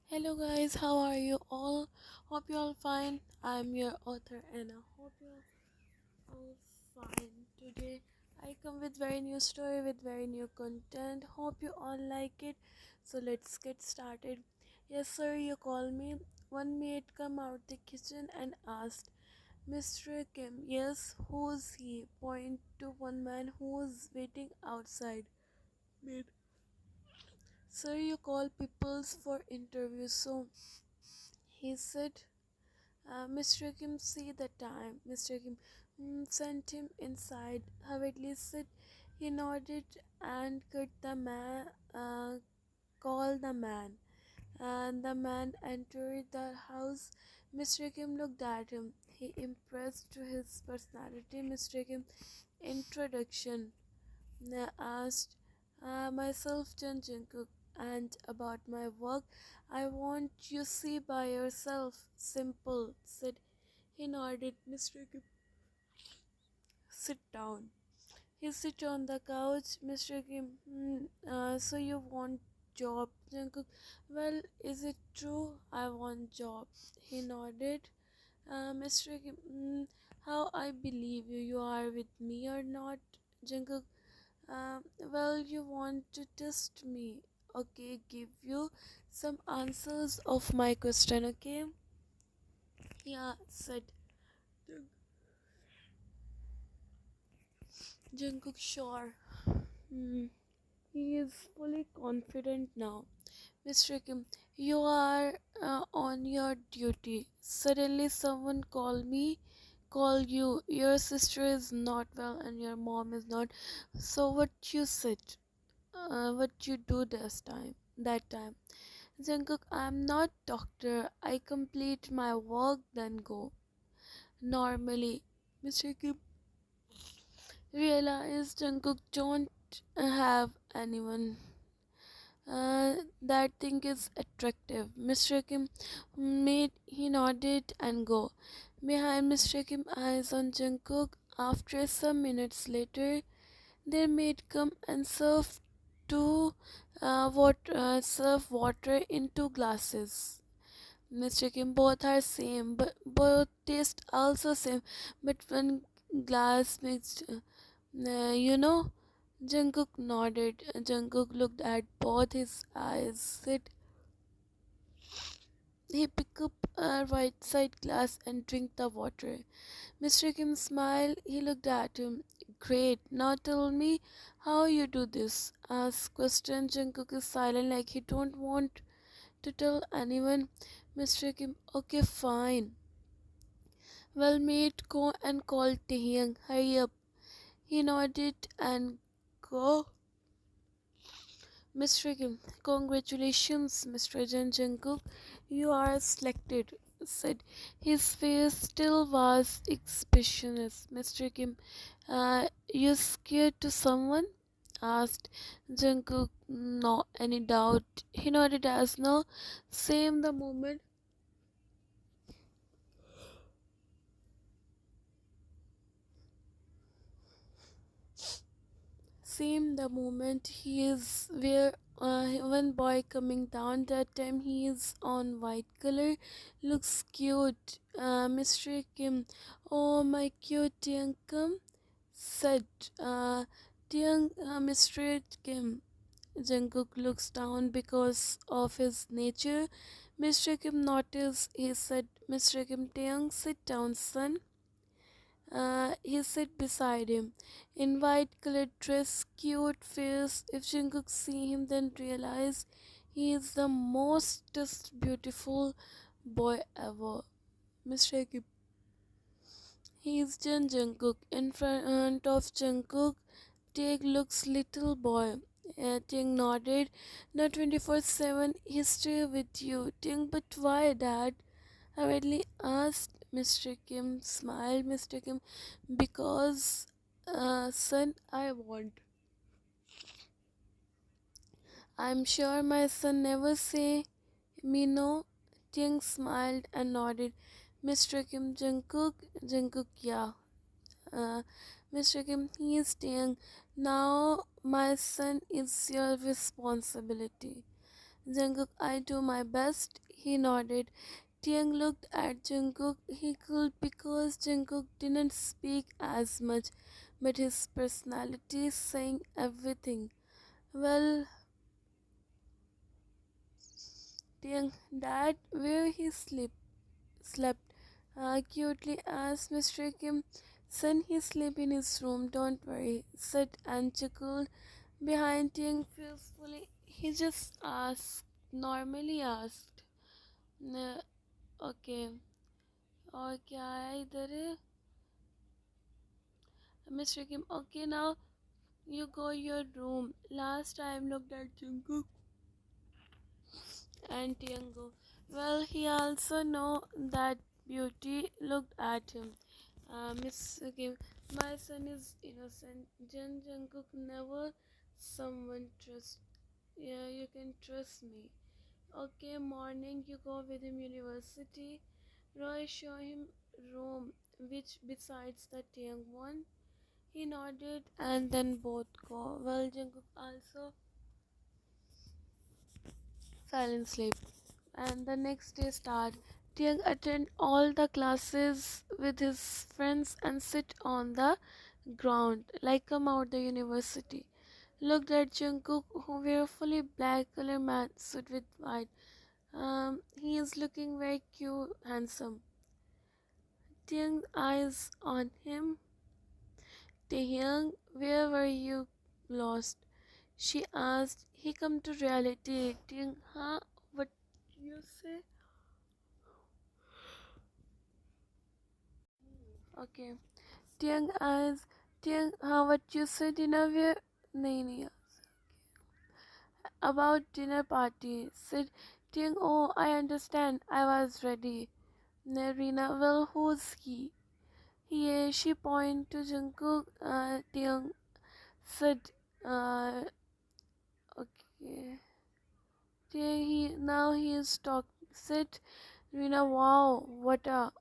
Hello guys, how are you all? Hope you all fine. I'm your author and I hope you all fine. Today I come with very new story with very new content. Hope you all like it. So let's get started. Yes sir, you call me. One maid come out the kitchen and asked, Mr. Kim, yes, who's he? Point to one man who's waiting outside. Maid, sir, you call peoples for interviews, so he said, Mr. Kim, see the time. Mr. Kim sent him inside. Hurriedly said, he nodded and cut the man, called the man. And the man entered the house. Mr. Kim looked at him. He impressed to his personality. Mr. Kim introduction asked, myself Jan Jungkook, and about my work, I want you see by yourself. Simple, said he. Nodded. Mr. Kim, sit down. He sit on the couch. Mr. Kim, so you want job, Jungkook? Well, is it true? I want job. He nodded. Mr. Kim, how I believe you? You are with me or not, Jungkook? Well, you want to test me. Okay, give you some answers of my question, okay? Yeah, said Jungkook, sure. Hmm. He is fully confident now. Mr. Kim, you are on your duty. Suddenly, someone call you. Your sister is not well and your mom is not. So, what you said? What you do this time? That time, Jungkook, I'm not doctor. I complete my work, then go. Normally, Mr. Kim realized Jungkook don't have anyone. That thing is attractive. Mr. Kim made he nodded and go. Behind Mr. Kim eyes on Jungkook. After some minutes later, their maid come and serve water in two glasses. Mr. Kim, both are same, but both taste also same. But one glass mixed, you know. Jungkook nodded. Jungkook looked at both his eyes. Said he picked up a right side glass and drank the water. Mr. Kim smiled. He looked at him. Great. Now tell me how you do this. Asked question. Jungkook is silent like he don't want to tell anyone. Mr. Kim, okay, fine. Well, mate, go and call Taehyung. Hurry up. He nodded and go. Mr. Kim, congratulations, Mr. Jan Jungkook. You are selected, said. His face still was expressionless. Mr. Kim, you scared to someone? Asked Jungkook. No, any doubt? He nodded as no. Same the moment. Same the moment he is where one boy coming down. That time he is on white color, looks cute. Mr. Kim, oh my cute Taehyung Kim, said Mr. Kim. Jungkook looks down because of his nature. Mr. Kim noticed. He said, Mr. Kim, Taehyung, sit down, son. He sat beside him, in white colored dress, cute face. If Jungkook see him, then realize he is the most beautiful boy ever. Mr. Kim. He is Jun Jungkook. In front of Jungkook, Taek looks little boy. Taek nodded. Not 24/7. History with you. Taek, but why, Dad? Hurriedly asked. Mr. Kim smiled. Mr. Kim, because, son, I want. I'm sure my son never say me no. Ting smiled and nodded. Mr. Kim, Jungkook, yeah. Mr. Kim, he is Ting. Now my son is your responsibility. Jungkook, I do my best. He nodded. Taehyung looked at Jungkook. He could because Jungkook didn't speak as much, but his personality saying everything. Well, Taehyung, Dad, where he slept? Cutely asked Mr. Kim. Son, he sleep in his room. Don't worry, said and chuckled behind Taehyung fearfully. He just asked, normally asked. "न- Okay, और क्या है इधर? Mr. Kim, okay, now you go your room. Last time looked at Jungkook and Taehyung. Well, he also know that Beauty looked at him. Miss Kim, my son is innocent. Jin Jungkook never someone trust. Yeah, you can trust me. Okay, morning you go with him university. Roy show him room, which besides the Taehyung one. He nodded and then both go. Well, Jungkook also fell in sleep. And the next day start. Taehyung attend all the classes with his friends and sit on the ground like come out the university. Looked at Jungkook who wear fully black color mat suit with white. He is looking very cute, handsome. Taehyung eyes on him. Taehyung, where were you lost? She asked. He come to reality. Taehyung, huh? What you say? Okay. Taehyung eyes. Taehyung, huh? What you say? Dinner where? नहीं नहीं. About dinner party. Said Taehyung, oh, I understand. I was ready. Nerina, well, who's he? She pointed to Jungkook. Taehyung said, uh, okay. Now he is talk. Said Rina, wow, what a.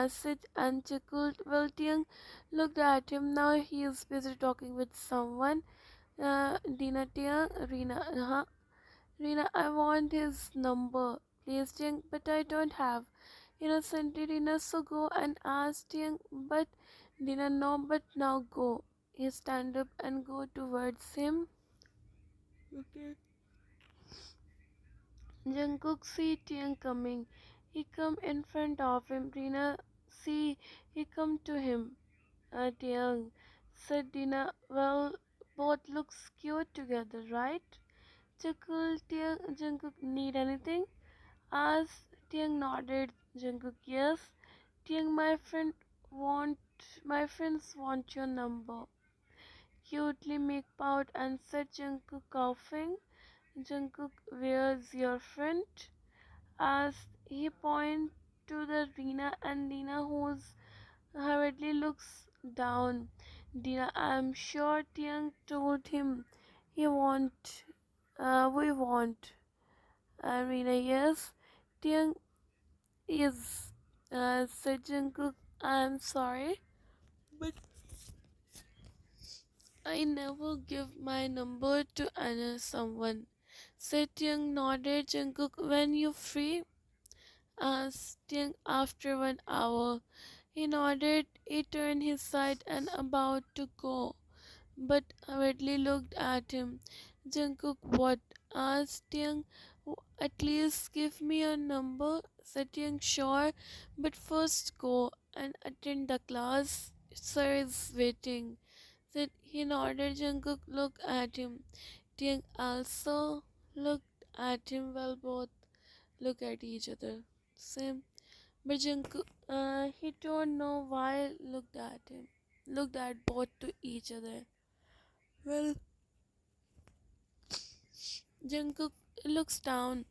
Sid and chuckled. Well, Taehyung looked at him. Now he is busy talking with someone. Dina Taehyung, Rina, huh? Rina, I want his number. Please, Taehyung, but I don't have. Innocently, Rina, so go and ask Taehyung. But Dina, no, but now go. He stand up and go towards him. Okay. Jungkook see Taehyung coming. He come in front of him. Rina see he come to him. Taehyung said Dina, well, both looks cute together, right? Chuckle Taehyung, Jungkook need anything? Asked Taehyung nodded. Jungkook yes. Taehyung my friends want your number. Cutely make pout and said Jungkook coughing. Jungkook, where's your friend? As he pointed to the Rina and Dina whose hurriedly looks down. Dina, I'm sure Taehyung told him he want, we want. Rina, yes. Taehyung is, said Jungkook, I'm sorry, but I never give my number to another someone. Said Taehyung nodded. Jungkook, when you free? Asking after 1 hour. He nodded. He turned his side and about to go, but hurriedly looked at him. Jungkook, what? Asked Young. At least give me your number. Said Young, sure, but first go and attend the class. Sir is waiting. Said he nodded. Jungkook looked at him. Young also looked at him while both look at each other. Same. But Jungkook, he don't know why looked at both to each other. Well, Jungkook looks down.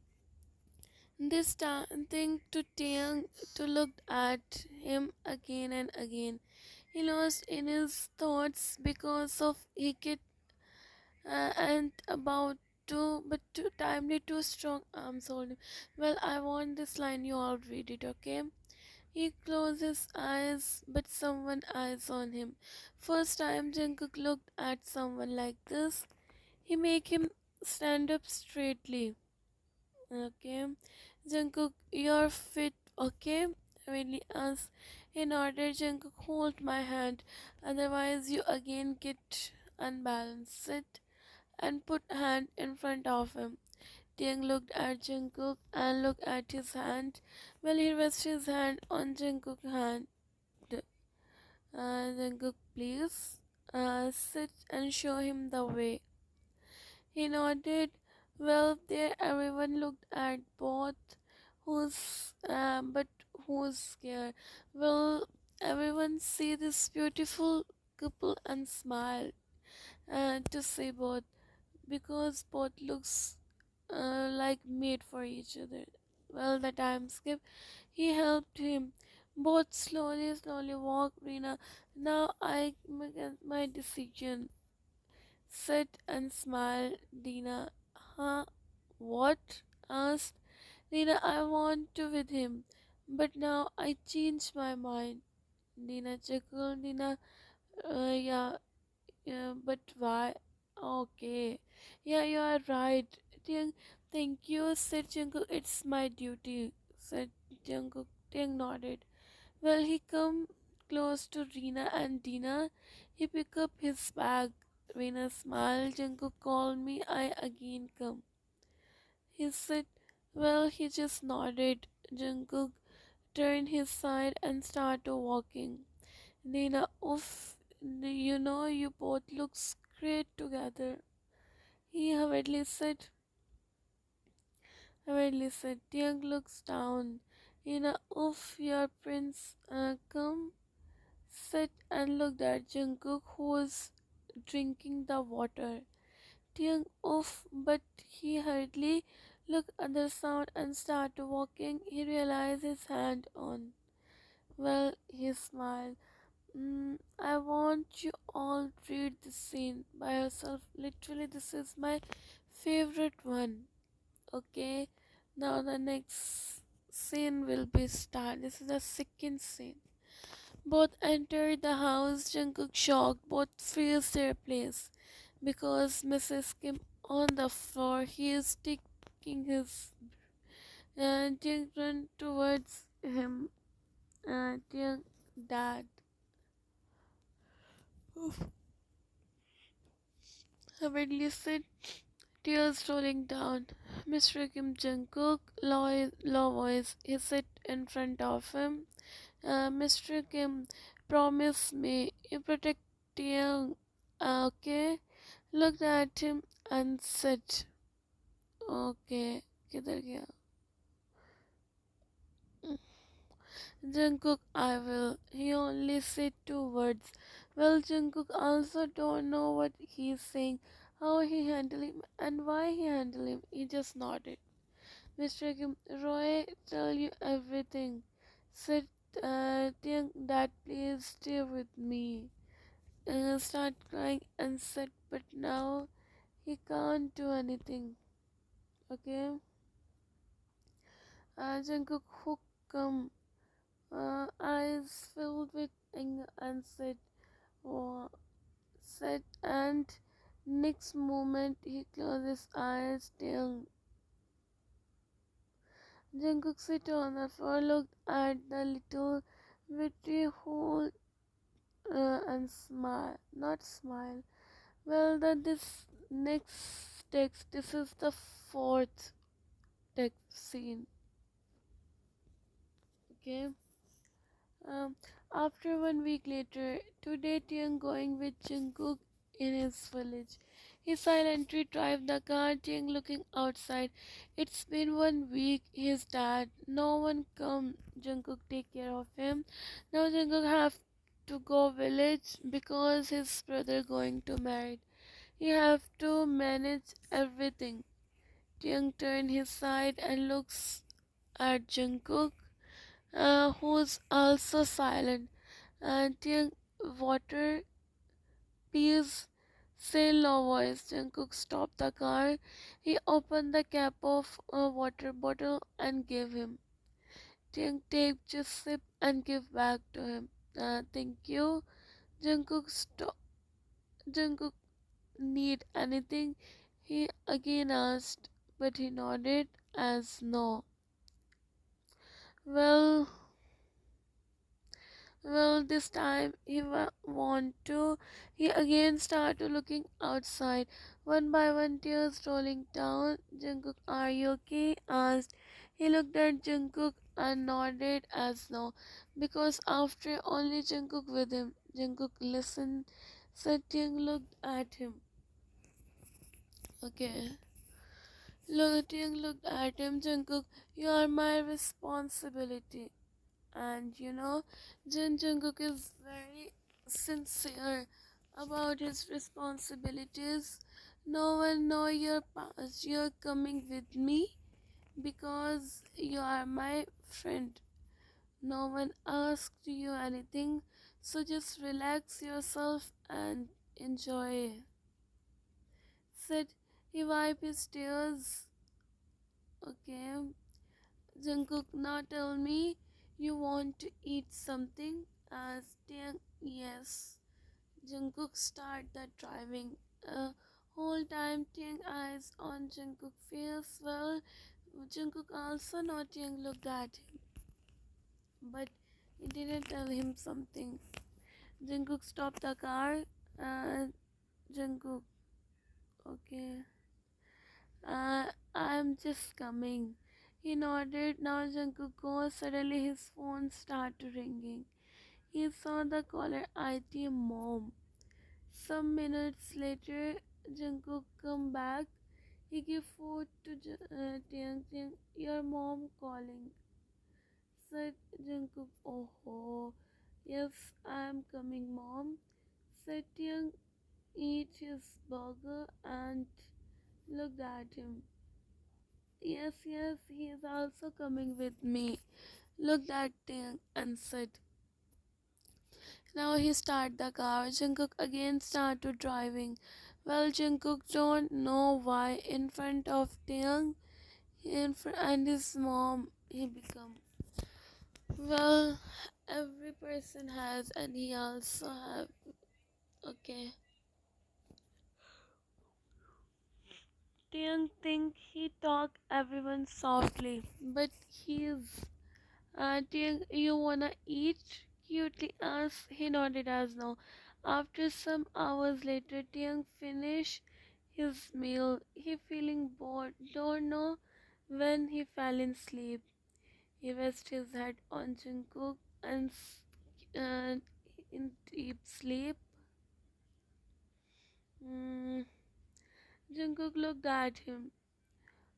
This thing to Taehyung to look at him again and again. He lost in his thoughts because of Hikit and about to, but too timely, too strong arms hold him. Well, I want this line. You all read it, okay? He closed his eyes, but someone eyes on him. First time Jungkook looked at someone like this, he make him stand up straightly. Okay. Jungkook, you're fit, okay? Really asked. In order, Jungkook, hold my hand, otherwise you again get unbalanced. Sit and put hand in front of him. Taehyung looked at Jungkook and looked at his hand. Well, he rested his hand on Jungkook's hand. Jungkook, please sit and show him the way. He nodded. Well, there everyone looked at both. But who's scared? Well, everyone see this beautiful couple and smiled to see both because both looks like made for each other. Well, the time skip. He helped him. Both slowly walked. Rina, now I make my decision. Sit and smile. Dina, huh? What? Asked Dina. I want to with him, but now I changed my mind. Dina chuckled. Dina, yeah, yeah, but why? Okay. Yeah, you are right. Tiang, thank you, said Jungkook. It's my duty, said Jungkook. Tiang nodded. Well, he come close to Rina and Dina. He pick up his bag. Rina smiled. Jungkook called me. I again come. He said, well, he just nodded. Jungkook turned his side and started walking. Nina, oof, you know you both look great together. He hurriedly said, Tiang looks down. Nina, oof, your prince, come, sit and looked at Jungkook who was drinking the water. Tiang, oof, but he hurriedly looked at the sound and started walking. He realized his hand on. Well, he smiled. I want you all to read this scene by yourself. Literally, this is my favorite one. Okay, now the next scene will be start. This is the second scene. Both entered the house. Jungkook shocked. Both freeze their place because Mrs. Kim on the floor. He is taking his Jung run towards him. Jung, dad. Hurriedly said, tears rolling down. Mr. Kim Jungkook, low voice, he sat in front of him. Mr. Kim, promise me you protect Taehyung, okay? Looked at him and said, okay, किधर गया? Jungkook, I will. He only said two words. Well, Jungkook also don't know what he's saying, how he handle him, and why he handle him. He just nodded. Mr. Kim, Roy, tell you everything. Said, Taehyung, Dad, please stay with me. Start crying and said, but now he can't do anything. Okay? Jungkook, who come? Eyes filled with anger and oh, said, and next moment he closed his eyes. Jungkook sit on the floor, looked at the little witty hole and smile, not smile. Well, this next text, this is the fourth text scene. Okay. Um, After 1 week later, today Taehyung going with Jungkook in his village. He silently drive the car, Taehyung looking outside. It's been 1 week, his dad. No one come. Jungkook take care of him. Now Jungkook have to go village because his brother going to marry. He have to manage everything. Taehyung turn his side and looks at Jungkook who's also silent. Taehyung, water, please, say low voice. Jungkook stopped the car. He opened the cap of a water bottle and gave him. Taehyung take just sip and give back to him. Thank you. Jungkook stop. Jungkook need anything? He again asked, but he nodded as no. Well, well, this time he want to. He again started looking outside. One by one, tears rolling down. Jungkook, are you okay? Asked. He looked at Jungkook and nodded as no, because after only Jungkook with him. Jungkook listened. Satyang looked at him. Okay. Taehyung looked at him. Jungkook, you are my responsibility. And Jungkook is very sincere about his responsibilities. No one know your past. You're coming with me because you are my friend. No one asked you anything, so just relax yourself and enjoy. Said he wiped his tears. Okay. Jungkook, now tell me, you want to eat something? Asked Taehyung. Yes. Jungkook started driving. Whole time Taehyung eyes on Jungkook face. Well, Jungkook also not Taehyung looked at him, but he didn't tell him something. Jungkook stopped the car. Jungkook, okay. I'm just coming. He nodded. Now Jungkook goes. Suddenly his phone started ringing. He saw the caller IT mom. Some minutes later, Jungkook come back. He gave food to Taehyung. Taehyung, your mom calling. Said Jungkook, oh ho. Yes, I'm coming, mom. Said Taehyung, eat his burger and looked at him. Yes, yes, he is also coming with me. Looked at Taehyung and said, now he started the car. Jungkook again started driving. Well, Jungkook don't know why in front of Taehyung and his mom he become. Well, every person has and he also have. Okay. Taehyung think he talk everyone softly, but he's Taehyung, you wanna eat? Cutely asked. He nodded as no. After some hours later, Taehyung finished his meal. He feeling bored. Don't know when he fell in sleep. He rested his head on Jungkook and in deep sleep. Mm, Jungkook looked at him.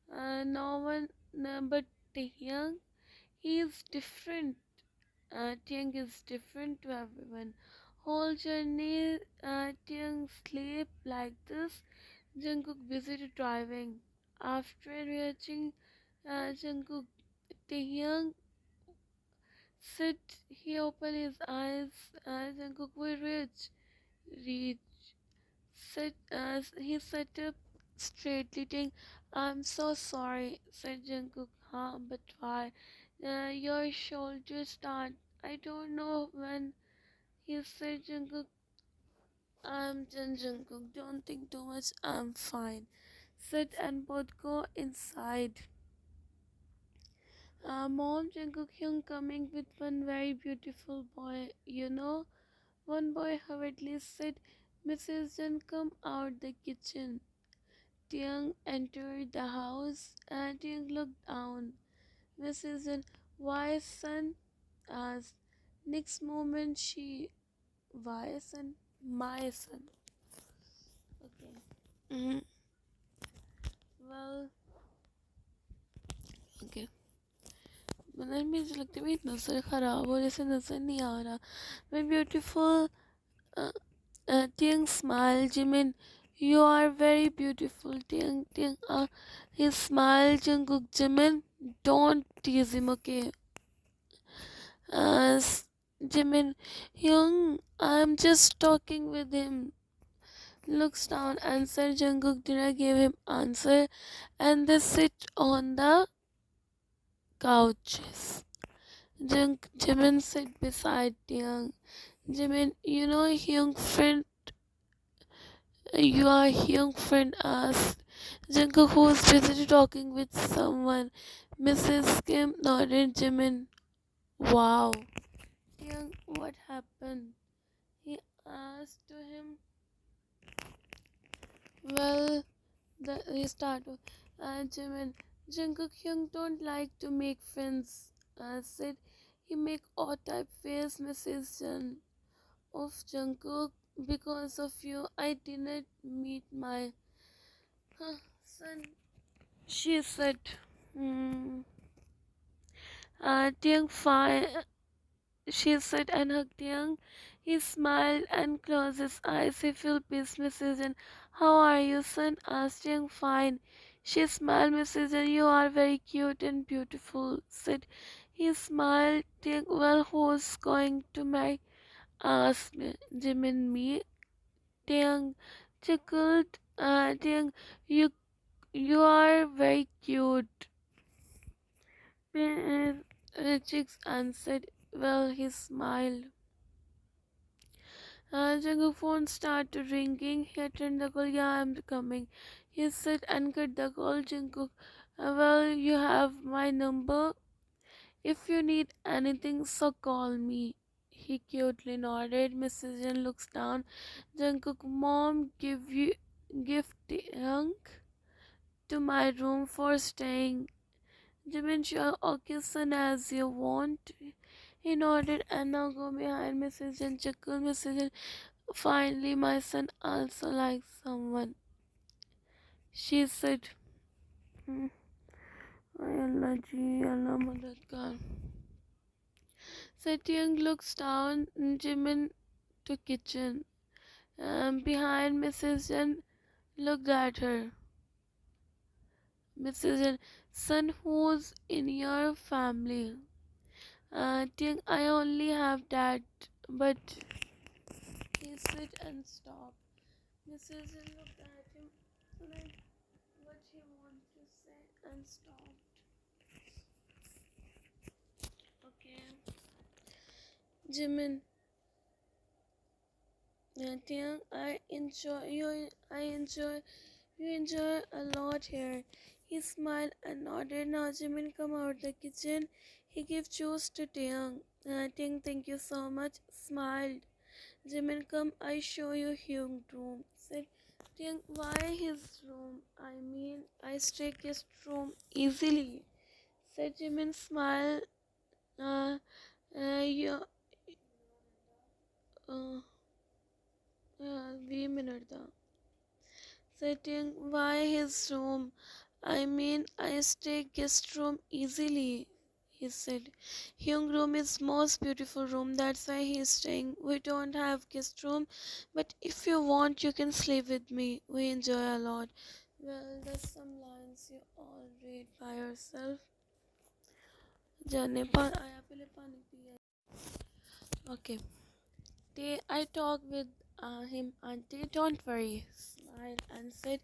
No one, no, but Taehyung, he is different. Taehyung is different to everyone. Whole journey, Taehyung sleep like this. Jungkook busy driving. After reaching Jungkook, Taehyung sit. He opened his eyes. Jungkook will reach. Sit. He sat up straightly. Taehyung, I'm so sorry, said Jungkook. Huh? But why? Your shoulders start. I don't know when. He said, Jungkook, I'm Jin Jungkook. Don't think too much. I'm fine. Sit and both go inside. Mom, Jungkook Hyung coming with one very beautiful boy. One boy hurriedly said, Mrs. Jin, come out the kitchen. Taehyung entered the house and Taehyung looked down. Mrs. Jin, why son? Asked. Next moment she, why son? My son. Okay. Mhm. Well, okay. मतलब मुझे लगता है मेरी नज़र ख़राब हो जैसे नज़र नहीं आ रहा मैं beautiful Tiang smile Jimin you are very beautiful Tiang he smiled Jungkook Jimin don't tease him okay uh, Jimin Hyung I'm just talking with him looks down answer Jungkook didn't give him answer and they sit on the couches. Jimin sat beside Taehyung. Jimin, you are young friend asked. Jungkook, who's busy talking with someone. Mrs. Kim nodded. Jimin, wow. Taehyung, what happened? He asked to him. Well, he started. Jimin, Jungkook Hyung don't like to make friends. Said he make odd type face. Mrs. Jun of Jungkook, because of you, I didn't meet my son. She said, hmm. Taehyung fine. She said and hugged Taehyung. He smiled and closed his eyes. He felt peace. Mrs. Jin, how are you, son? Asked Taehyung. Fine. She smiled. Mrs. Jin, you are very cute and beautiful. Said he smiled. Taehyung, well, who's going to marry? Asked Jim and me. Taehyung chuckled. Taehyung, you are very cute. Chicks answered. Well, he smiled. Jungkook's phone started ringing. He attended the call. Yeah, I'm coming. He said and cut the call. Jungkook, well, you have my number. If you need anything, so call me. He cutely nodded. Mrs. Jin looks down. Jungkook, mom, gift Hunk to my room for staying. Jimin, sure, okay, son, as you want. He nodded and now go behind Mrs. Jin. Chuckle, Mrs. Jin. Finally, my son also likes someone. She said, hmm, Allah ji, Allah madadkar. Satyang looks down Jimin to kitchen. Behind Mrs. Jen looked at her. Mrs. Jen, son, who's in your family? Tiang, I only have dad, but he said and stopped. Mrs. Jen looked at him like what he wanted to say and stopped. Okay. Jimin, Tiang, you enjoy a lot here. He smiled and nodded. Now Jimin come out the kitchen. He gave juice to Taehyung. Taehyung, thank you so much. Smiled. Jimin, come, I show you Hyung room. Said Taehyung, why his room? I mean, I stay guest room easily. Said Jimin, smile. Uh, you, uh, 20 minutes. Sitting why his room? I mean, I stay guest room easily, he said. Hyung room is most beautiful room, that's why he is staying. We don't have guest room, but if you want, you can sleep with me. We enjoy a lot. Well, there's some lines you all read by yourself. जाने आया पहले पानी पिया. Okay. I talked with him, auntie. Don't worry. Smiled and said.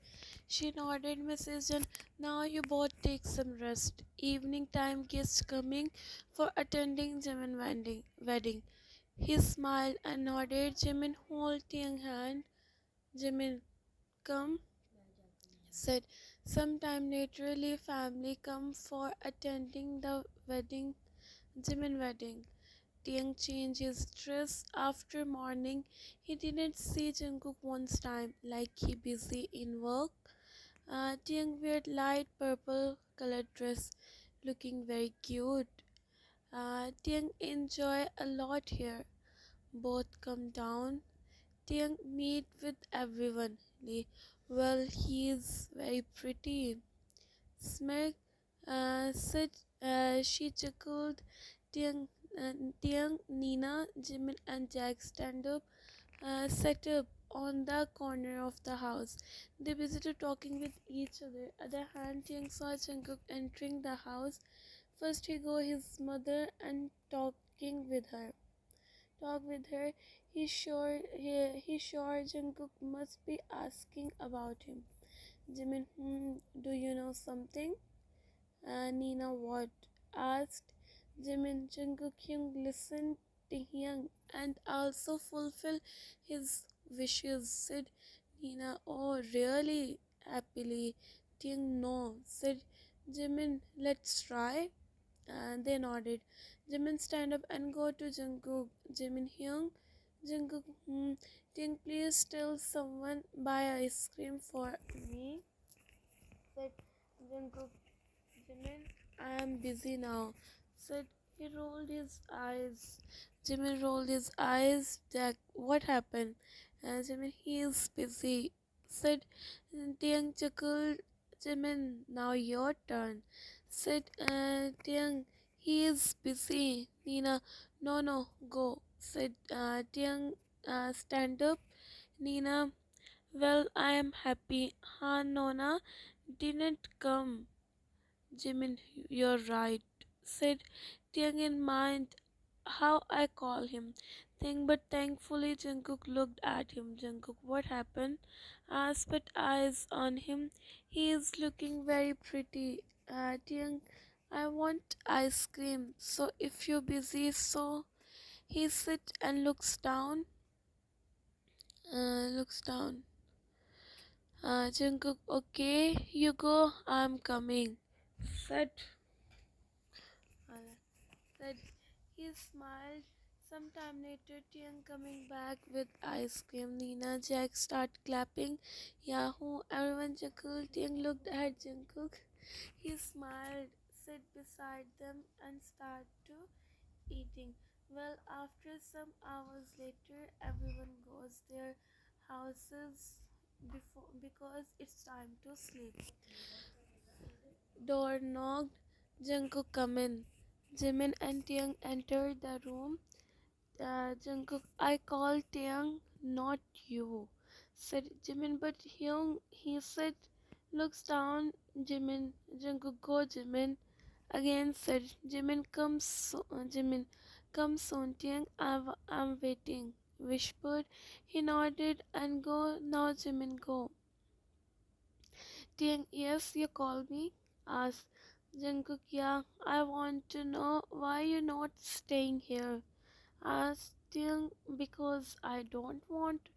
She nodded, Mrs. Jen. Now you both take some rest. Evening time, guests coming for attending Jimin wedding. He smiled and nodded. Jimin holding hand. Jimin, come. Said. Sometime naturally family come for attending the wedding. Jimin wedding. Taehyung changed his dress after morning. He didn't see Jungkook once time, like he busy in work. Taehyung wear light purple colored dress, looking very cute. Taehyung enjoy a lot here. Both come down. Taehyung meet with everyone. Well, he is very pretty. Smirk said she chuckled. Taehyung, Taehyung, Nina, Jimin, and Jack stand up, set up on the corner of the house. They visited talking with each other. Other hand, Taehyung saw Jungkook entering the house. First, he go his mother and talking with her. Talk with her. He sure Jungkook must be asking about him. Jimin, do you know something? Nina what? Asked Jimin. Jungkook Hyung listened to Hyung and also fulfill his wishes, said Nina. Oh really? happily. Taehyung no, said Jimin, let's try. And they nodded. Jimin stand up and go to Jungkook. Jimin Hyung. Jungkook, Taehyung, please tell someone buy ice cream for me. Said Jungkook. Jimin, I am busy now. Said he rolled his eyes. Jimin rolled his eyes. Jack, what happened? Jimin, he is busy. Said Taehyung chuckled. Jimin, now your turn. Said Taehyung, he is busy. Nina, no, no, go. Said Taehyung, stand up. Nina, well, I am happy. Han Nona didn't come. Jimin, you're right, said Taehyung in mind how I call him. Think, but thankfully Jungkook looked at him. Jungkook, what happened? Asked, but eyes on him. He is looking very pretty. Taehyung, I want ice cream. So if you're busy, so he sits and looks down. Looks down. Jungkook, okay, you go. I'm coming. Said. Said he smiled. Sometime later, Taehyung coming back with ice cream. Nina, Jack start clapping. Yahoo! Everyone chuckled. Taehyung looked at Jungkook. He smiled, sat beside them, and started to eating. Well, after some hours later, everyone goes their houses because it's time to sleep. Door knocked. Jungkook come in. Jimin and Taehyung entered the room. Jungkook, I called Taehyung, not you, said Jimin. But Hyung, he said, looks down. Jimin, Jungkook, go Jimin. Again said Jimin, come so, Jimin, come soon. Taehyung, I'm waiting. Whispered. He nodded and go now. Jimin, go. Taehyung, yes, you call me. Asked Jungkook, yeah, I want to know why you're not staying here. Asked Taehyung, because I don't want.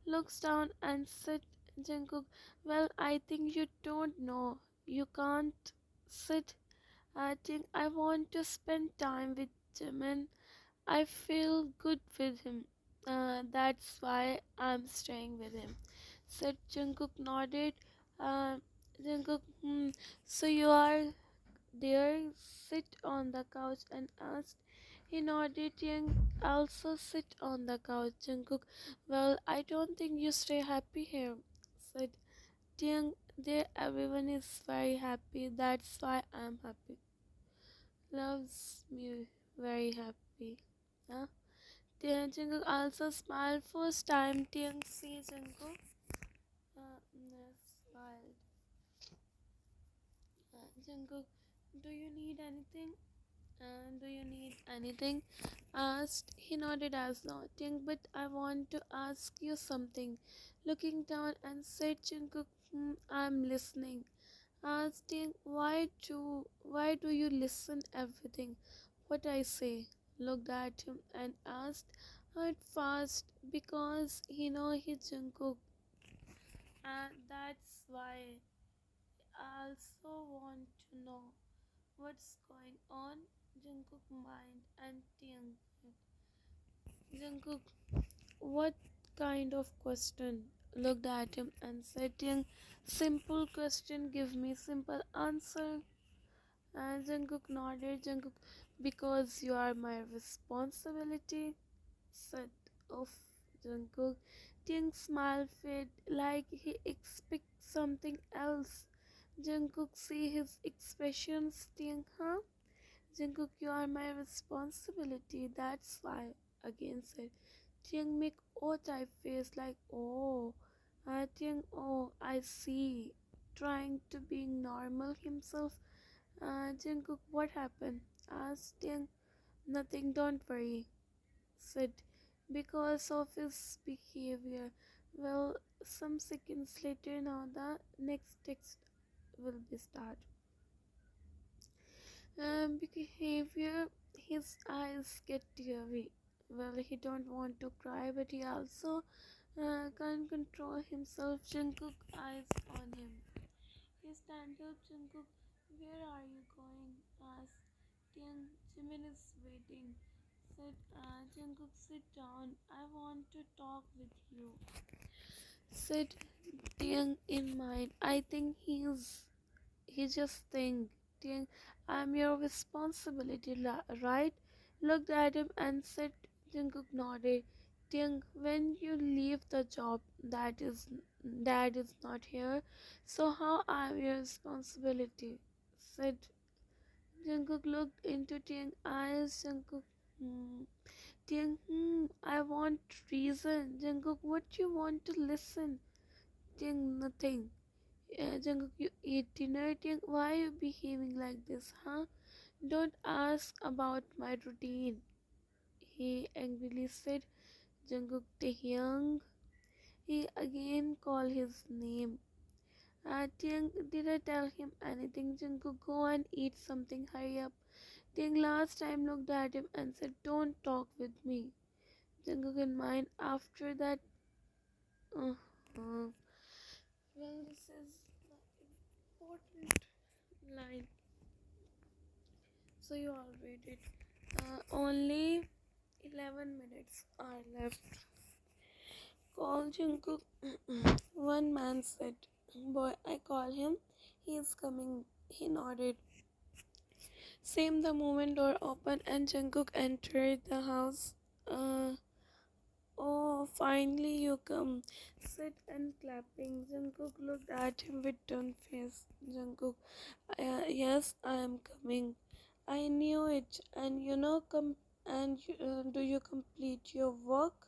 Looks down and said Jungkook, well, I think you don't know. You can't sit. I think I want to spend time with Jimin. I feel good with him. That's why I'm staying with him. Said Jungkook nodded. Uh, Jungkook, so you are there? Sit on the couch and asked. He nodded. Young also sit on the couch. Jungkook, well, I don't think you stay happy here. Said Young, there everyone is very happy. That's why I'm happy. Loves me very happy. Huh? Jungkook also smiled. First time Taehyung see Jungkook. Smiled. Jungkook, do you need anything? Do you need anything? Asked. He nodded as nothing, but I want to ask you something. Looking down and said Jungkook, I'm listening. Asked him, why do you listen everything what I say? Looked at him and asked, heard fast because he know he Jungkook, and that's why I also want to know what's going on. Jungkook mind and Taehyung. Jungkook, what kind of question? Looked at him and said, Taehyung, simple question, give me simple answer. And Jungkook nodded. Jungkook, because you are my responsibility. Said of Jungkook. Taehyung smile fade like he expects something else. Jungkook see his expressions. Taehyung, huh? Jungkook, you are my responsibility. That's why. Again said. Taehyung make O type face like oh. Taehyung, oh, I see. Trying to be normal himself. Jungkook, what happened? Asked Taehyung. Nothing, don't worry. Said because of his behavior. Well, some seconds later now the next text will be start. Behavior, his eyes get teary. Well, he don't want to cry, but he also Can't control himself. Jungkook eyes on him. He stands up. Jungkook, where are you going? Asked Tian. Jimin is waiting. Said Jungkook, sit down. I want to talk with you. Said Tian in mind. I think he just think. Tian, I'm your responsibility, right? Looked at him and said. Jungkook nodded. Tian, when you leave the job, dad is not here, so how am your responsibility? Said Jungkook. Looked into Tian's eyes. Jungkook, hmm. Tian, I want reason. Jungkook, what you want to listen? Tian, nothing. Jungkook, you eat dinner. Tian, why are you behaving like this, huh? Don't ask about my routine. He angrily said. Jungkook, Taehyung. He again called his name. Tiang, did I tell him anything? Jungkook, go and eat something. Hurry up. Tiang last time looked at him and said, don't talk with me. Jungkook in mind. After that, uh, uh, well, this is the important line. So you all read it. Only 11 minutes are left. Call Jungkook. One man said, boy, I call him. He is coming. He nodded. Same the moment door opened and Jungkook entered the house. Uh, oh, finally you come. Sit and clapping. Jungkook looked at him with turned face. Jungkook, yes, I am coming. I knew it. And do you complete your work?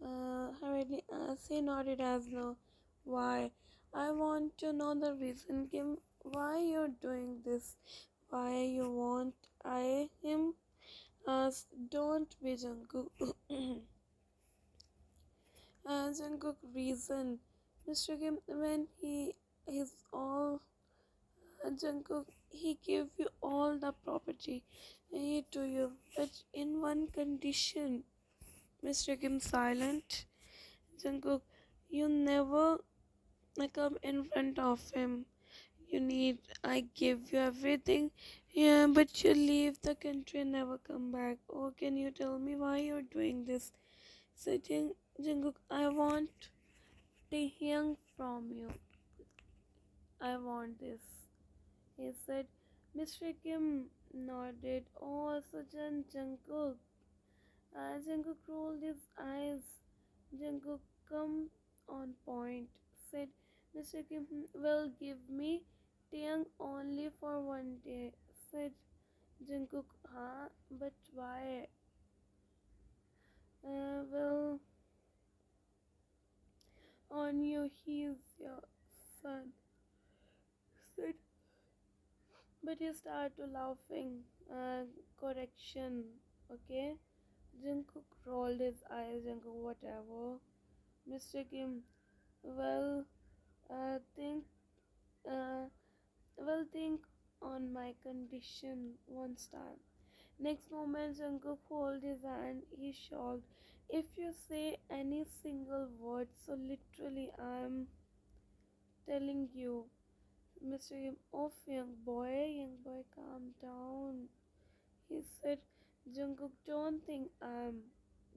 Hurriedly asked. He nodded as no. Why? I want to know the reason, Kim. Why you're doing this? Why you want him? Asked. Don't be Jungkook. Jungkook reason. Mr. Kim, when he is all Jungkook, he gave you all the property to you, but in one condition. Mr. Kim silent. Jungkook, you never come in front of him. You need, I give you everything. Yeah, but you leave the country and never come back. Oh, can you tell me why you're doing this? So Jungkook, I want Taehyung from you. I want this. He said. Mr. Kim nodded. Oh, Sujan, Jungkook. Jungkook rolled his eyes. Jungkook, come on point, said Mr. Kim. Well, give me Taeyang only for one day, said Jungkook. Huh? But why? Well, on you, he's your son, said. But he started laughing. Correction, okay? Jungkook rolled his eyes. Jungkook, whatever. Mr. Kim, well, think, uh, think on my condition once time. Next moment, Jungkook hold his hand. He shocked. If you say any single word, so literally, I'm telling you, Mr. Kim, off, young boy, calm down. He said, Jungkook, don't think I'm.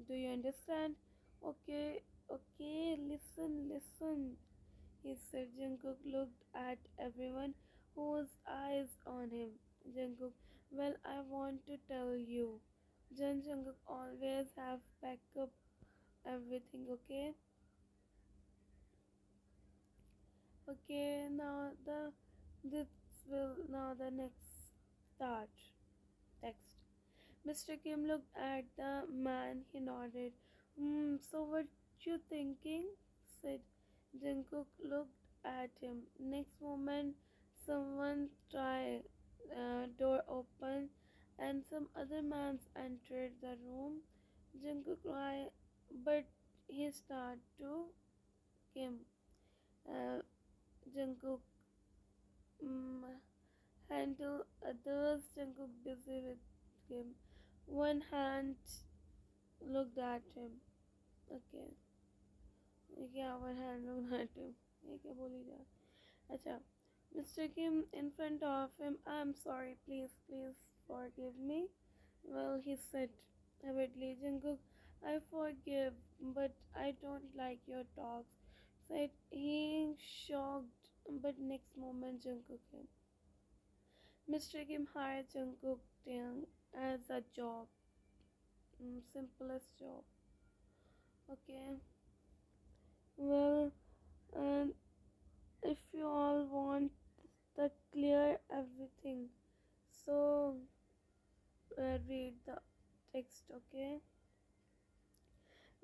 Do you understand? Okay, okay, listen. He said. Jungkook looked at everyone whose eyes on him. Jungkook, well, I want to tell you. Jungkook always have backup everything, okay? Okay, this now the next start. Text. Mr. Kim looked at the man. He nodded. So what you thinking? Said. Jungkook looked at him. Next moment, someone tried. Door opened, and some other man entered the room. Jungkook cried, but he started to Kim. Uh, Jungkook mm, handle others. Jungkook busy with Kim. One hand looked at him. Okay, ये क्या over hand रोनाटिव, ये क्या बोली जा। अच्छा, Mr. Kim in front of him, I'm sorry, please, please forgive me. Well, he said avidly, Jungkook, I forgive, but I don't like your talks. Said he shocked, but next moment Jungkook came. Mr. Kim hired Jungkook Taehyung as a job, simplest job. Okay, well, and if you all want the clear everything, so read the text. Okay,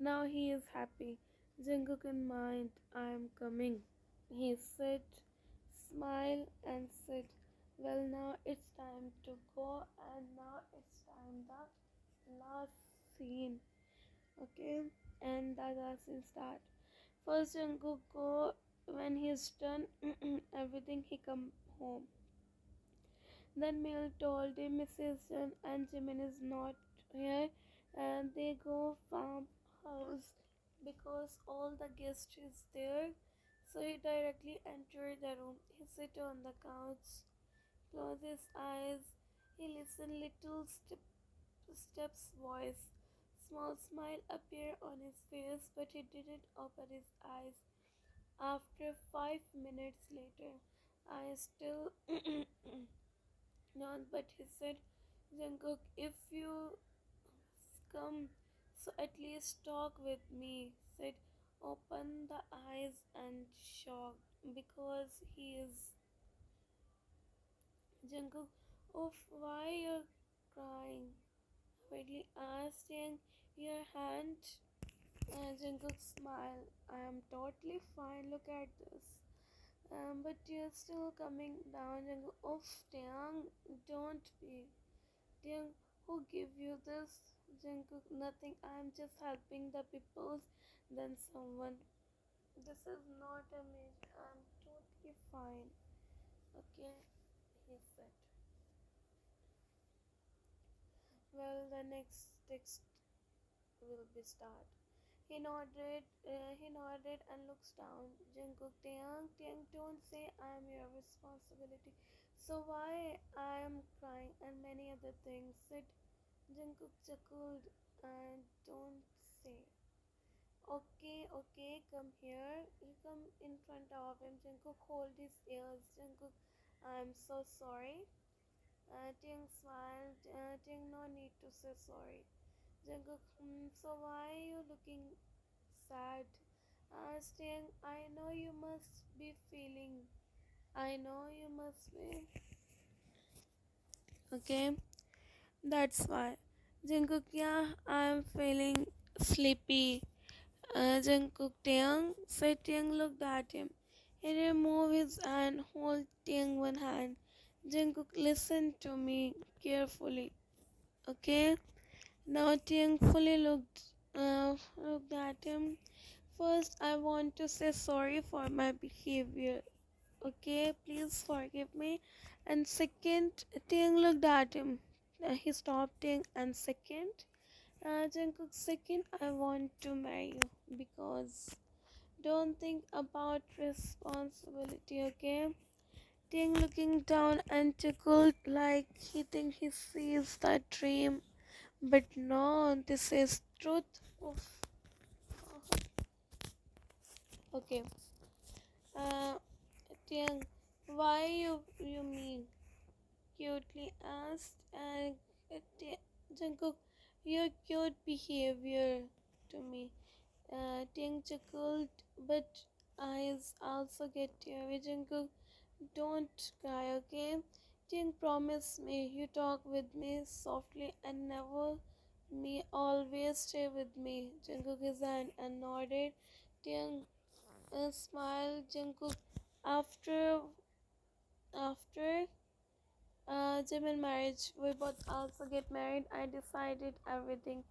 now he is happy. Jungkook in mind, I am coming. He said, smile and said, well, now it's time to go, and now it's time the last scene. Okay, and the last scene start. First, Jungkook go when he's done everything. He come home. Then Mill told him Mrs. Jen and Jimin is not here, and they go farmhouse because all the guests is there. So he directly entered the room. He sit on the couch, close his eyes. He listen little steps voice. Small smile appear on his face, but he didn't open his eyes. After 5 minutes later, I still not, but he said, Jungkook, if you come, so at least talk with me. Said, open the eyes and shocked because he is Jungkook. Oh, why you're crying? Quickly asked him, your hand. Jungkook smiled. I am totally fine. Look at this. But you're still coming down. Jungkook, oh, Taehyung, don't be. Taehyung, who give you this? Jungkook, nothing. I'm just helping the people. Then someone. This is not a major. I'm totally fine. Okay, he said. Well, the next text will be start. He nodded and looks down. Jungkook, Taehyung, Taehyung, don't say I am your responsibility. So why I am crying and many other things. Said Jungkook chuckled and don't say. Okay, okay, come here. He come in front of him. Jungkook hold his ears. Jungkook, I'm so sorry. Taehyung smiled. Taehyung, no need to say sorry. Jungkook, so why are you looking sad? Taehyung, I know you must be feeling. I know you must be. Okay, that's why. Jungkook, yeah, I'm feeling sleepy. Jungkook, Taehyung, said Taehyung looked at him. He removed his hand, hold Taehyung one hand. Jungkook, listen to me carefully. Okay, now Taehyung fully looked at him. First, I want to say sorry for my behavior. Okay, please forgive me. And second, Taehyung looked at him. He stopped Taehyung. And second, Jungkook, second, I want to marry you because don't think about responsibility. Okay. Taehyung looking down and tickled like he thinks he sees that dream. But no, this is truth. Oof. Okay. Uh, Tiang, why you mean? Cutely asked. Jungkook, your cute behavior to me. Tiang chuckled, but eyes also get teary. Jungkook, don't cry, okay? Tiang, promise me you talk with me softly and never me always stay with me. Jungkook his hand and nodded. Tiang smiled. Jungkook, after after Jimin marriage, we both also get married. I decided everything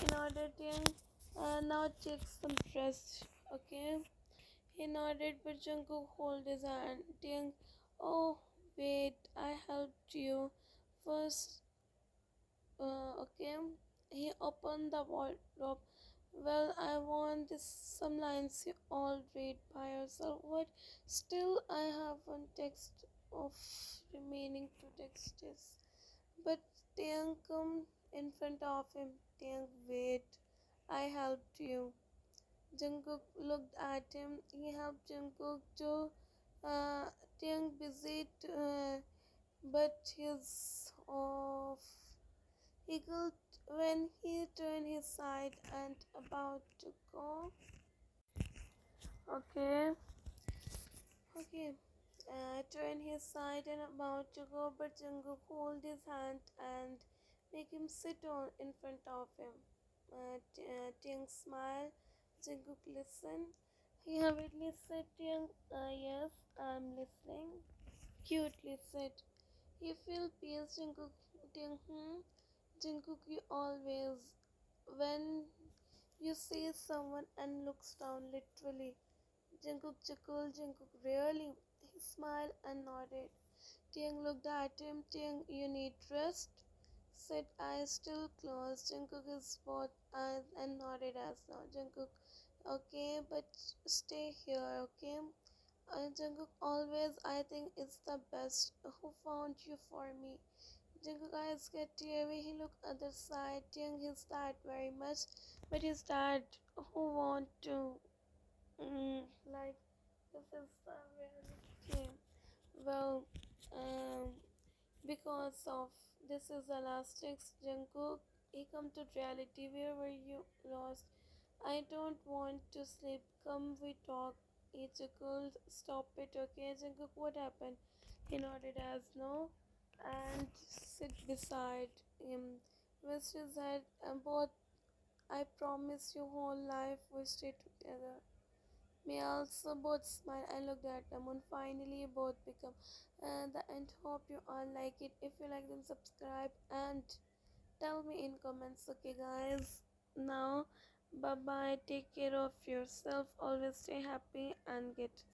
in order to now take some trust. Okay, he nodded, but Jungkook hold his hand. Tiang, oh wait, I helped you first. Okay, he opened the wardrobe. Well, I want this some lines you all read by yourself. What? Still, I have one text of remaining two texts. But Taehyung come in front of him. Taehyung, wait. I helped you. Jungkook looked at him. He helped Jungkook to uh, Taehyung busy, but he's off. He could when he turned his side and about to go. Okay, okay. Turn his side and about to go, but Jungkook hold his hand and make him sit on in front of him. Taehyung smile. Jungkook listen. He hurriedly said, "Taehyung, yes, I'm listening." Cutely said. He feel peace. Jungkook, Taehyung, Jungkook, you always when you see someone and looks down literally. Jungkook chuckled. Jungkook really. He smiled and nodded. Taehyung looked at him. Taehyung, you need rest. Said eyes still closed. Jungkook is both eyes and nodded as now. Jungkook, okay, but stay here, okay? Jungkook always, I think it's the best. Who found you for me? Jungkook eyes get teary. He looked other side. Taehyung his dad very much, but his dad who want to like this is the reality. Well, um, because of this is the last text, Jungkook, he come to reality. Where were you lost? I don't want to sleep. Come, we talk. He chuckled. Stop it, okay? Jungkook, what happened? He nodded as no, and sit beside him. Rest his head. And both. I promise you, whole life we stay together. We also both smiled and looked at them, and finally both become the end. Hope you all like it. If you like them, subscribe and tell me in comments. Okay, guys. Now, bye bye. Take care of yourself. Always stay happy and get